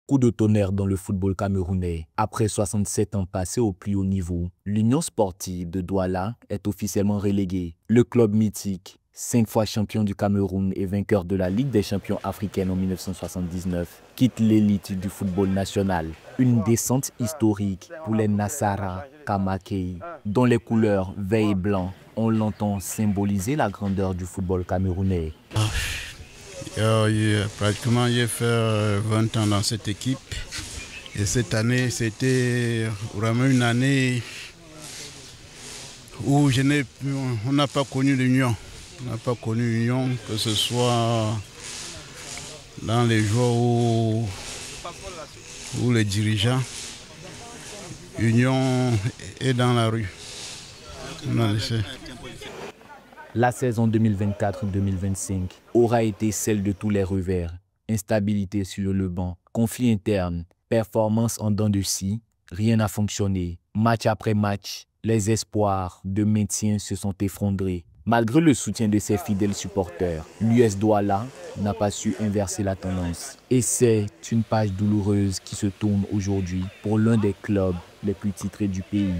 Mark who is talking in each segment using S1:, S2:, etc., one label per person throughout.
S1: Coup de tonnerre dans le football camerounais. Après 67 ans passés au plus haut niveau, l'Union sportive de Douala est officiellement reléguée. Le club mythique, 5 fois champion du Cameroun et vainqueur de la Ligue des champions africaine en 1979, quitte l'élite du football national. Une descente historique pour les Nassara Kamakei, dont les couleurs vert et blanc ont longtemps symbolisé la grandeur du football camerounais.
S2: Pratiquement, j'ai fait 20 ans dans cette équipe. Et cette année, c'était vraiment une année où on n'a pas connu l'union. On n'a pas connu l'union, que ce soit dans les joueurs ou les dirigeants. L'union est dans la rue. On a laissé.
S1: La saison 2024-2025 aura été celle de tous les revers. Instabilité sur le banc, conflit interne, performance en dents de scie, rien n'a fonctionné. Match après match, les espoirs de maintien se sont effondrés. Malgré le soutien de ses fidèles supporters, l'US Douala n'a pas su inverser la tendance. Et c'est une page douloureuse qui se tourne aujourd'hui pour l'un des clubs les plus titrés du pays.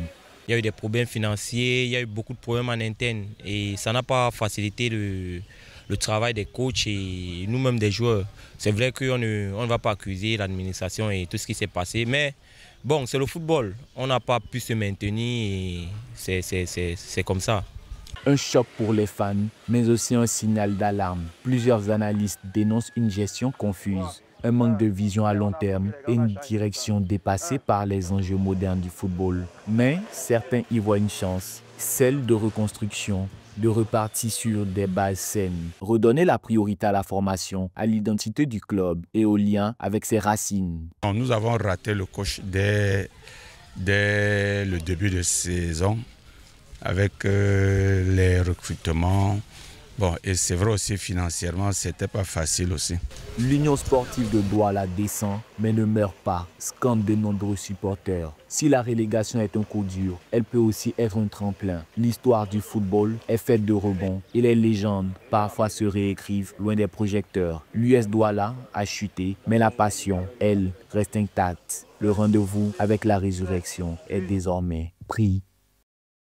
S3: Il y a eu des problèmes financiers, il y a eu beaucoup de problèmes en interne et ça n'a pas facilité le travail des coachs et nous-mêmes des joueurs. C'est vrai qu'on ne va pas accuser l'administration et tout ce qui s'est passé, mais bon, c'est le football. On n'a pas pu se maintenir et c'est comme ça.
S1: Un choc pour les fans, mais aussi un signal d'alarme. Plusieurs analystes dénoncent une gestion confuse, un manque de vision à long terme et une direction dépassée par les enjeux modernes du football. Mais certains y voient une chance, celle de reconstruction, de repartir sur des bases saines, redonner la priorité à la formation, à l'identité du club et au lien avec ses racines.
S2: Nous avons raté le coach dès le début de saison avec les recrutements. Bon, et c'est vrai aussi financièrement, c'était pas facile aussi.
S1: L'Union sportive de Douala descend, mais ne meurt pas, scandent de nombreux supporters. Si la relégation est un coup dur, elle peut aussi être un tremplin. L'histoire du football est faite de rebonds et les légendes parfois se réécrivent loin des projecteurs. L'US Douala a chuté, mais la passion, elle, reste intacte. Le rendez-vous avec la résurrection est désormais pris.